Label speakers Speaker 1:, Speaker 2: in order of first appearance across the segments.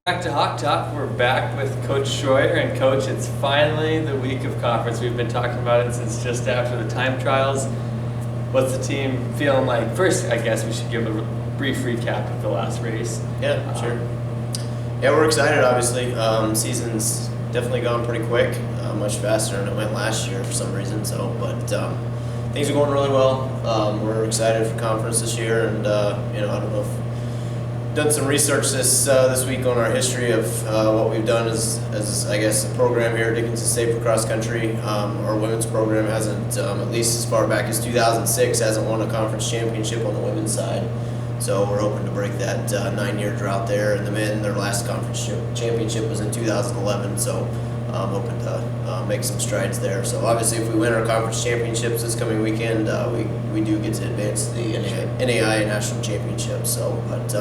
Speaker 1: Back to Hawk Talk. We're back with Coach Schroyer. And Coach, it's finally the week of conference. We've been talking about it since just after the time trials. What's the team feeling like? First, I guess we should give a brief recap of the last race.
Speaker 2: Yeah, sure. Yeah, we're excited, obviously. Season's definitely gone pretty quick, much faster than it went last year for some reason. But things are going really well. We're excited for conference this year, and I don't know if done some research this week on our history of what we've done as I guess a program here at Dickinson State for cross country. Our women's program hasn't, at least as far back as 2006, hasn't won a conference championship on the women's side. So we're hoping to break that 9-year drought there. And the men, their last conference championship was in 2011. So I'm hoping to make some strides there. So obviously, if we win our conference championships this coming weekend, we do get to advance to the NAIA national championship. So, but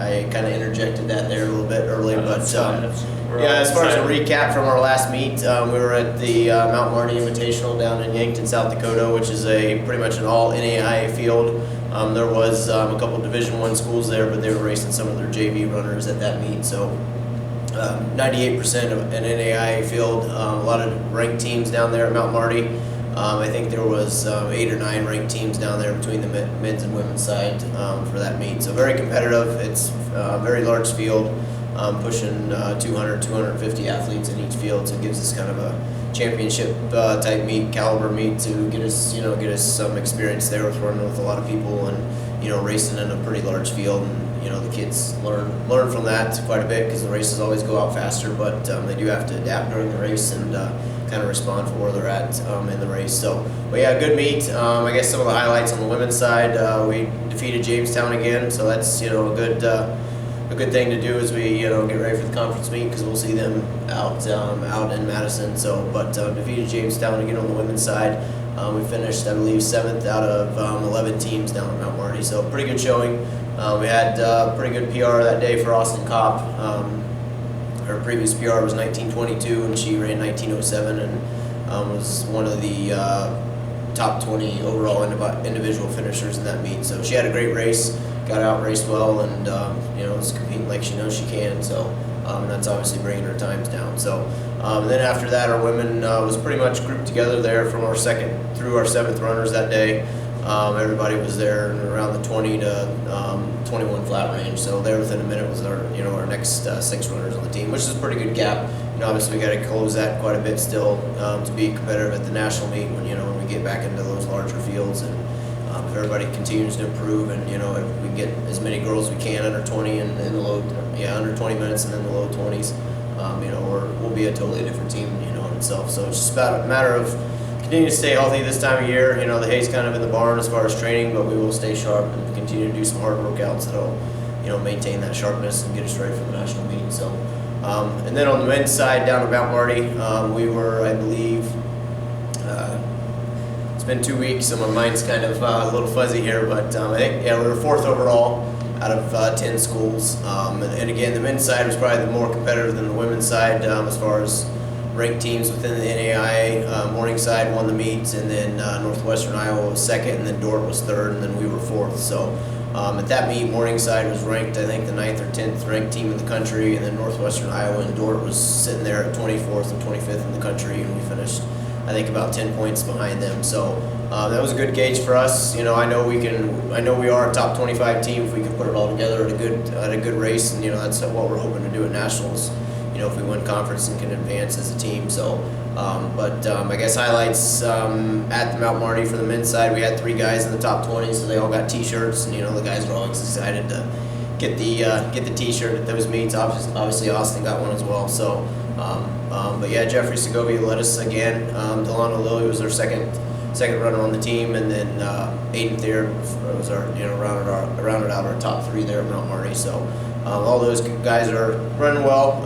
Speaker 2: I kind of interjected that there a little bit early. But as far as a recap from our last meet, we were at the Mount Marty Invitational down in Yankton, South Dakota, which is pretty much an all NAIA field. There was a couple Division I schools there, but they were racing some of their JV runners at that meet. So 98% of an NAIA field, a lot of ranked teams down there at Mount Marty. I think there was 8 or 9 ranked teams down there between the men's and women's side for that meet. So very competitive. It's a very large field, pushing 200, 250 athletes in each field. So it gives us kind of a championship type meet, caliber meet to get us some experience there with running with a lot of people and racing in a pretty large field. And the kids learn from that quite a bit because the races always go out faster, but they do have to adapt during the race and kind of respond for where they're at in the race. So, but yeah, good meet. I guess some of the highlights on the women's side, we defeated Jamestown again, so that's a good thing to do as we get ready for the conference meet because we'll see them out in Madison. So, but defeated Jamestown again on the women's side. We finished, I believe, 7th out of 11 teams down at Mount Marty. So pretty good showing. We had pretty good PR that day for Austin Kopp. Her previous PR was 1922, and she ran 1907 and was one of the top 20 overall individual finishers in that meet. So she had a great race, got out, raced well, and was competing like she knows she can. So that's obviously bringing her times down. So then after that, our women was pretty much grouped together there from our 2nd through our 7th runners that day. Everybody was there around the 20 to 21 flat range, so there within a minute was our next 6 runners on the team, which is a pretty good gap. Obviously we got to close that quite a bit still to be competitive at the national meet when we get back into those larger fields, and if everybody continues to improve and if we get as many girls as we can under 20 and in the low under 20 minutes and in the low 20s, we'll be a totally different team in itself. So it's just about a matter of continue to stay healthy this time of year. The hay's kind of in the barn as far as training, but we will stay sharp and continue to do some hard workouts that'll maintain that sharpness and get us ready for the national meeting. So, and then on the men's side down at Mount Marty, we were, I believe, it's been 2 weeks, so my mind's kind of a little fuzzy here, but I think we were 4th overall out of 10 schools. And again, the men's side was probably the more competitive than the women's side as far as ranked teams within the NAIA. Morningside won the meet, and then Northwestern Iowa was 2nd, and then Dordt was 3rd, and then we were 4th. So at that meet, Morningside was ranked, I think, the 9th or 10th ranked team in the country, and then Northwestern Iowa and Dordt was sitting there at 24th and 25th in the country, and we finished, I think, about 10 points behind them. So that was a good gauge for us. I know we are a top 25 team if we can put it all together at a good race, and that's what we're hoping to do at nationals. If we win conference and can advance as a team. So, I guess highlights at the Mount Marty for the men's side, we had 3 guys in the top 20, so they all got T-shirts, and the guys were always excited to get the T-shirt at those meets. Obviously, Austin got one as well. So, but yeah, Jeffrey Segovia led us again. Delano Lilly was our second runner on the team, and then Aiden Thayer was our rounded out our top 3 there at Mount Marty. So. All those guys are running well.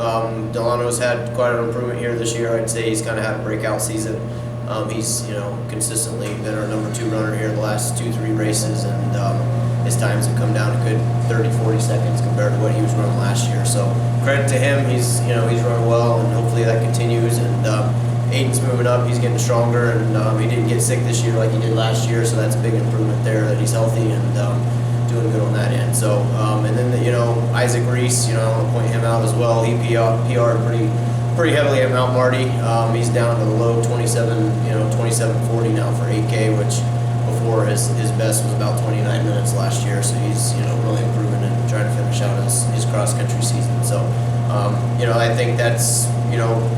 Speaker 2: Delano's had quite an improvement here this year. I'd say he's kind of had a breakout season. He's consistently been our number 2 runner here the last 2-3 races, and his times have come down a good 30-40 seconds compared to what he was running last year. So credit to him. He's running well, and hopefully that continues. And Aiden's moving up. He's getting stronger, and he didn't get sick this year like he did last year. So that's a big improvement there that he's healthy and doing good on that end. So, and then Isaac Reese, I want to point him out as well. He PR'd pretty heavily at Mount Marty. He's down to the low 27:40 now for 8K, which before his best was about 29 minutes last year. So he's really improving and trying to finish out his cross country season. So, I think that's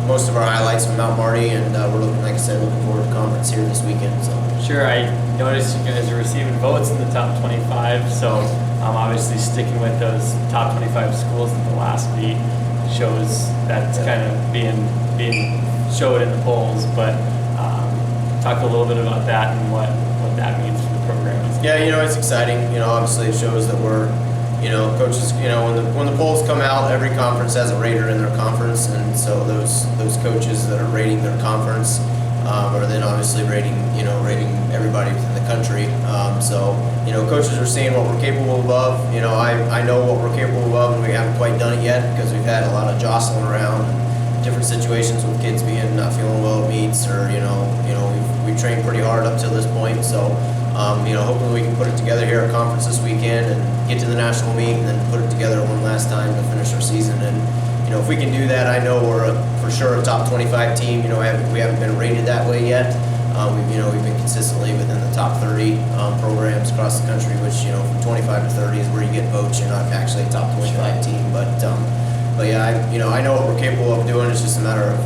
Speaker 2: most of our highlights from Mount Marty, and we're looking, like I said, looking forward to conference here this weekend. So.
Speaker 1: Sure, I noticed you guys are receiving votes in the top 25, so obviously sticking with those top 25 schools in the last meet shows that's kind of being showed in the polls. But talk a little bit about that and what that means for the program.
Speaker 2: Yeah, it's exciting. Obviously it shows that we're, coaches. When the polls come out, every conference has a rater in their conference, and so those coaches that are rating their conference are then obviously rating everybody within the country. So coaches are seeing what we're capable of. I know what we're capable of, and we haven't quite done it yet because we've had a lot of jostling around, different situations with kids being not feeling well at meets, or we've trained pretty hard up till this point. So hopefully we can put it together here at conference this weekend and get to the national meet, and then put it together one last time to finish our season. And if we can do that, I know we're for sure a top 25 team. We haven't been rated that way yet. We've been consistently within the top 30 programs across the country, which from 25 to 30 is where you get votes. You're not actually a top 25 team, but yeah, I know what we're capable of doing. It's just a matter of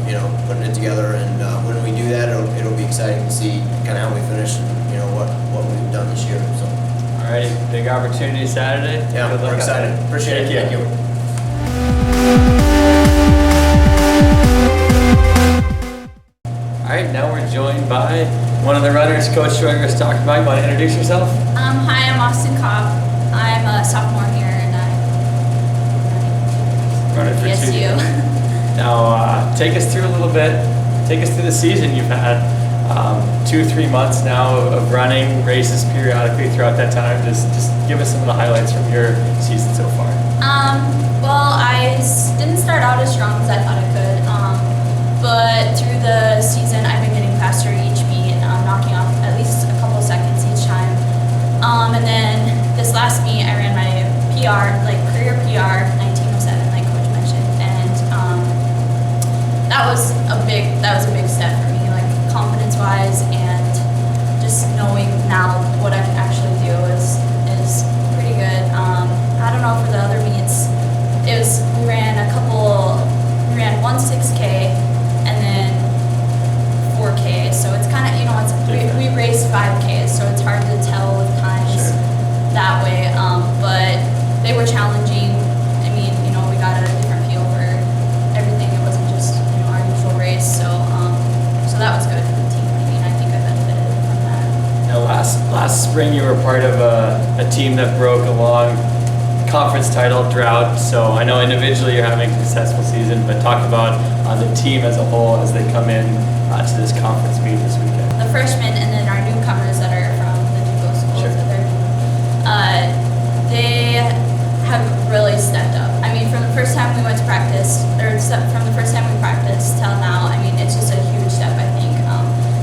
Speaker 2: putting it together, and when we do that, it'll be exciting to see kind of how we finish and what we've done this year. So.
Speaker 1: All right, big opportunity Saturday.
Speaker 2: Yeah, we're excited. Appreciate it. Thank you.
Speaker 1: All right, now we're joined by one of the runners Coach Schroeder was talking about. You want to introduce yourself?
Speaker 3: Hi, I'm Austin Kopp. I'm a sophomore here, and
Speaker 1: Running for
Speaker 3: ESU.
Speaker 1: Now, take us through a little bit. Take us through the season you've had. 2-3 months now of running races periodically throughout that time. Just give us some of the highlights from your season so far.
Speaker 3: Well, I didn't start out as strong as I thought I could, but through the season, I've been getting faster each meet, knocking off at least a couple seconds each time. And then this last meet, I ran my PR, career PR, 19:07, like Coach mentioned, and that was a big step for me, confidence-wise, and just knowing now what I can actually do is pretty good. I don't know for the other meets, we ran one 6K and then 4K, so it's kind of we raced 5Ks, so it's hard to tell with times that way. But they were challenging. I mean, we got a different feel for everything. It wasn't just our usual race, so that was good for the team. I mean, I think I benefited from that.
Speaker 1: Now, last spring you were part of a team that broke a long conference title drought. So I know individually you're having a successful season, but talk about the team as a whole as they come in to this conference meet this weekend.
Speaker 3: The freshmen and then our newcomers that are from the JUCO schools, they have really stepped up. I mean, from the first time we went to practice, from the first time we practiced till now, I mean, it's just a huge step, I think.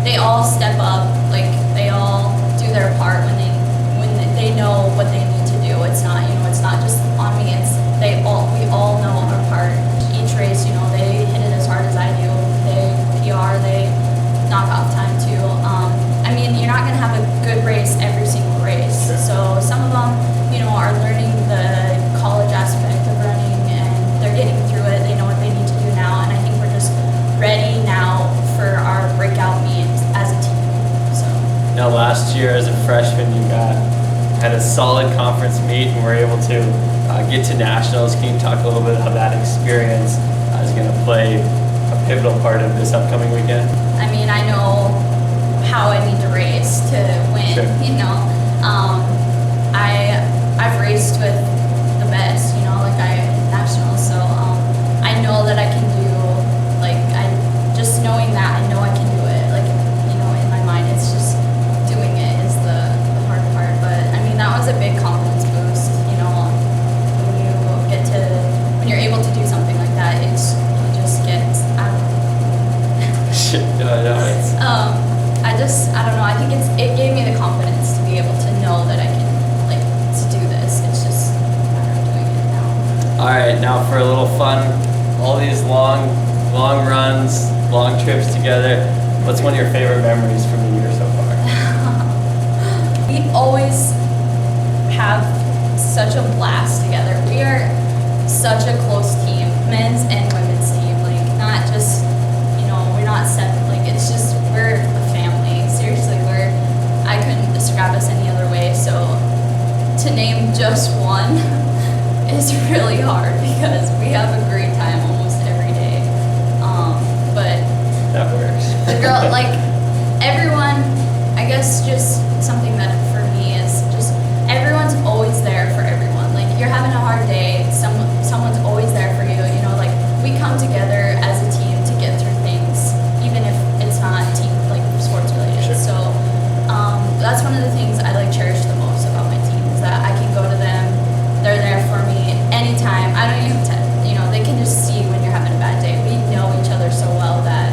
Speaker 3: They all step up, they all do their part when they know what they need to do. It's not, it's not just on me. We all know our part. Each race, they hit it as hard as I do. They PR, they knock off time too. I mean, you're not gonna have a good race every single race.
Speaker 1: Sure.
Speaker 3: So some of them, are learning the college aspect of running, and they're getting through it. They know what they need to do now, and I think we're just ready now for our breakout meet as a team. So.
Speaker 1: Now, last year as a freshman, you had a solid conference meet and were able to get to nationals. Can you talk a little bit how that experience is going to play a pivotal part of this upcoming weekend?
Speaker 3: I mean, I know how I need to race to win.
Speaker 1: Sure.
Speaker 3: I've raced with the best, nationals. So I know that I can do. Just knowing that, I know I can do it. In my mind, it's just doing it is the hard part. But I mean, that was a big confidence boost. When you're able to do something like that, you just get. I don't know. I think it gave me the confidence to be able to know that I can to do this.
Speaker 1: right, now for a little fun. All these long runs, long trips together. What's one of your favorite memories from the year so far?
Speaker 3: We always have such a blast together. We are such a close team, men's and women's team. Like, not just, we're not separate. Like, it's just, we're a family. Seriously, I couldn't describe us any other way. So to name just one is really hard because we have a great time almost every day. But
Speaker 1: That works.
Speaker 3: the girl, like, everyone, I guess just something that for me is just everyone's always there for everyone. Like, you're having a hard day, someone's always there for you. Like, we come together as a team to get through things, even if it's not team, like, sports related.
Speaker 1: Sure.
Speaker 3: So that's one of the things I cherish the most about my team is that I can go to them, they're there for me anytime. I don't even they can just see when you're having a bad day. We know each other so well that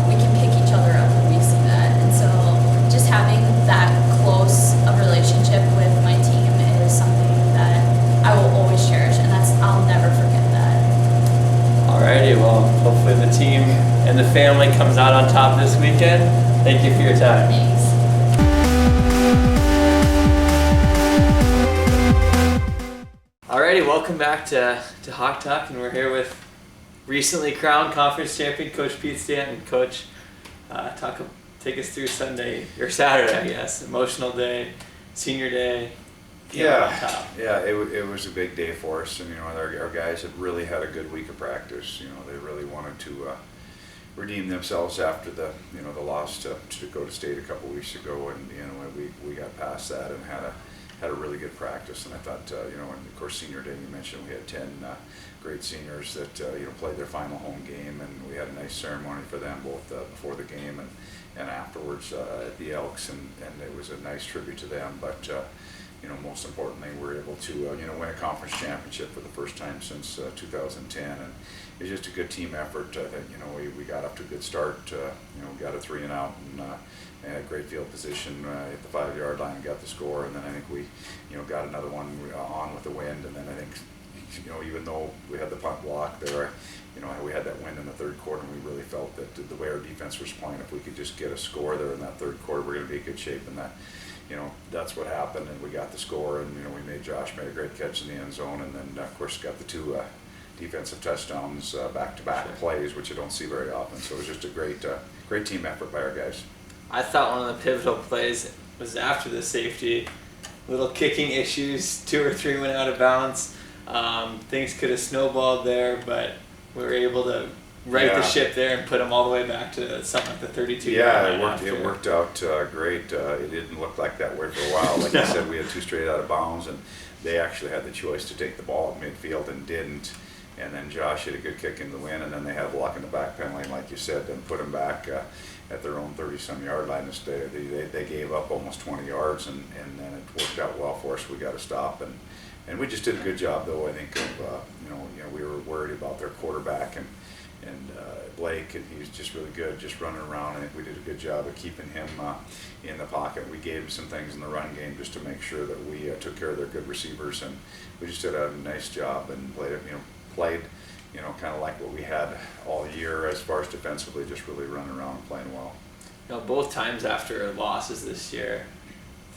Speaker 3: we can pick each other up when we see that. And so just having that close of relationship with my team is something that I will always cherish, and I'll never forget that.
Speaker 1: Alrighty, well, hopefully the team and the family comes out on top this weekend. Thank you for your time.
Speaker 3: Thanks.
Speaker 1: Alrighty, welcome back to Hawk Talk, and we're here with recently crowned conference champion Coach Pete Stanton. Coach, take us through Sunday or Saturday, I guess. Emotional day, senior day. On top.
Speaker 4: It was a big day for us, and our guys had really had a good week of practice. They really wanted to redeem themselves after the loss to Dakota State a couple weeks ago, and we got past that and had a really good practice. And I thought and of course senior day, you mentioned we had 10 great seniors that played their final home game, and we had a nice ceremony for them both before the game and afterwards at the Elks, and it was a nice tribute to them. But most importantly, we're able to win a conference championship for the first time since 2010, and it was just a good team effort. I think we got up to a good start. We got a 3-and-out and had great field position at the 5-yard line and got the score, and then I think we got another one on with the wind, and then I think even though we had the punt block there, we had that wind in the third quarter, and we really felt that the way our defense was playing, if we could just get a score there in that third quarter, we're going to be in good shape. And that that's what happened, and we got the score, and Josh made a great catch in the end zone, and then of course got the two defensive touchdowns back-to-back plays, which you don't see very often. So it was just a great team effort by our guys.
Speaker 1: I thought one of the pivotal plays was after the safety. Little kicking issues, 2 or 3 went out of bounds. Things could have snowballed there, but we were able to right the ship there and put them all the way back to something like the 32.
Speaker 4: Yeah, it worked out great. It didn't look like that way for a while. Like I said, we had 2 straight out of bounds, and they actually had the choice to take the ball at midfield and didn't. And then Josh hit a good kick into the wind, and then they had a block in the back penalty, like you said, and put them back at their own 30-some yard line. They gave up almost 20 yards, and then it worked out well for us. We got a stop, and we just did a good job, though. I think of we were worried about their quarterback and Blake, and he was just really good, just running around. I think we did a good job of keeping him in the pocket. We gave him some things in the run game just to make sure that we took care of their good receivers, and we just did a nice job and played kind of like what we had all year as far as defensively, just really running around and playing well.
Speaker 1: Both times after losses this year,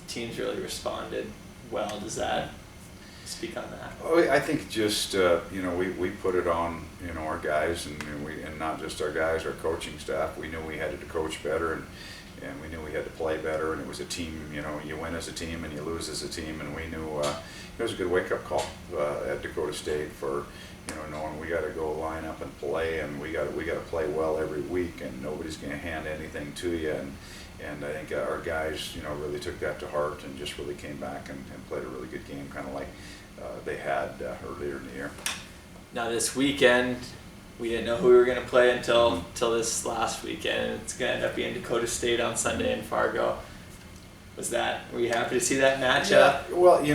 Speaker 1: the teams really responded well. Does that speak on that?
Speaker 4: Oh, I think just we put it on our guys, and not just our guys, our coaching staff. We knew we had to coach better, and we knew we had to play better, and it was a team. You win as a team and you lose as a team, and we knew it was a good wake-up call at Dakota State for knowing we got to go line up and play, and we got to play well every week, and nobody's going to hand anything to you. And I think our guys really took that to heart and just really came back and played a really good game, kind of like they had earlier in the year.
Speaker 1: Now this weekend, we didn't know who we were going to play until this last weekend. It's going to end up being Dakota State on Sunday in Fargo. Were you happy to see that matchup?
Speaker 4: Yeah. Well, you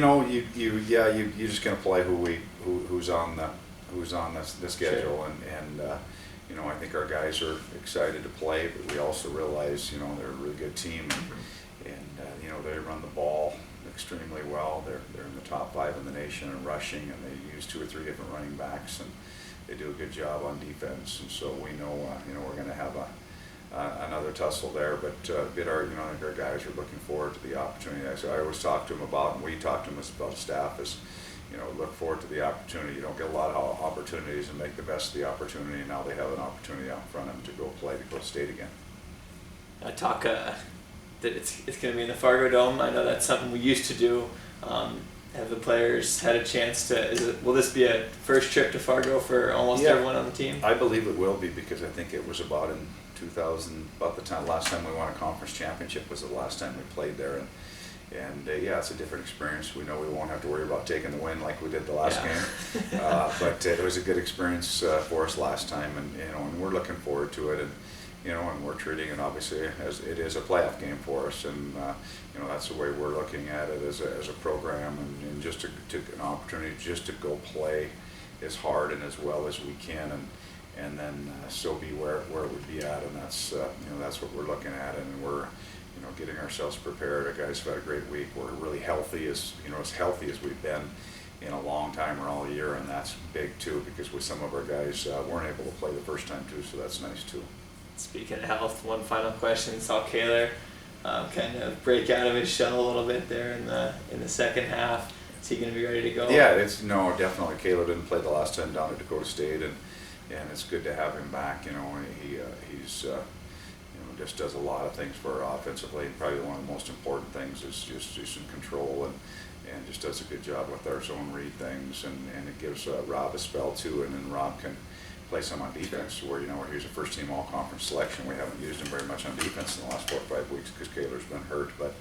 Speaker 4: just going to play who's on the schedule, and I think our guys are excited to play, but we also realize they're a really good team, and they run the ball extremely well. They're in the top 5 in the nation in rushing, and they use 2 or 3 different running backs, and they do a good job on defense. And so we know, we're going to have another tussle there. But our guys are looking forward to the opportunity. So I always talk to them about, and we talk to them about staff, is look forward to the opportunity. You don't get a lot of opportunities, and make the best of the opportunity. Now they have an opportunity out in front of them to go play to go state again.
Speaker 1: Talk that it's going to be in the Fargo Dome. I know that's something we used to do. Have the players had a chance to? Will this be a first trip to Fargo for almost everyone on the team?
Speaker 4: I believe it will be, because I think it was about in 2000, about the time last time we won a conference championship was the last time we played there, and it's a different experience. We know we won't have to worry about taking the win like we did the last game, but it was a good experience for us last time, and we're looking forward to it, and we're treating it obviously as it is a playoff game for us, and that's the way we're looking at it as a program, and just to an opportunity just to go play as hard and as well as we can, and then still be where it would be at, and that's what we're looking at, and we're getting ourselves prepared. Our guys have had a great week. We're really healthy, as healthy as we've been in a long time or all year, and that's big too, because with some of our guys weren't able to play the first time too, so that's nice too.
Speaker 1: Speaking of health, one final question. Saw Kaylor kind of break out of his shell a little bit there in the second half. Is he going to be ready to go?
Speaker 4: Yeah, definitely. Kaylor didn't play the last time down at Dakota State, and it's good to have him back. He's just does a lot of things for our offensively. Probably one of the most important things is just in control, and just does a good job with our zone read things, and it gives Rob a spell too, and then Rob can play some on defense, where he's a first-team all-conference selection. We haven't used him very much on defense in the last 4 or 5 weeks because Kaylor's been hurt, but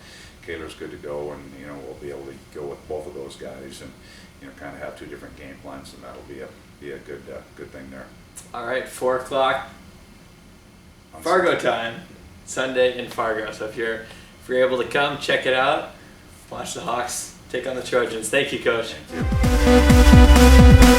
Speaker 4: Kaylor's good to go, and we'll be able to go with both of those guys, and kind of have 2 different game plans, and that'll be a good thing there.
Speaker 1: All right, 4 o'clock Fargo time, Sunday in Fargo. So if you're able to come, check it out. Watch the Hawks take on the Trojans. Thank you, Coach.
Speaker 4: Thank you.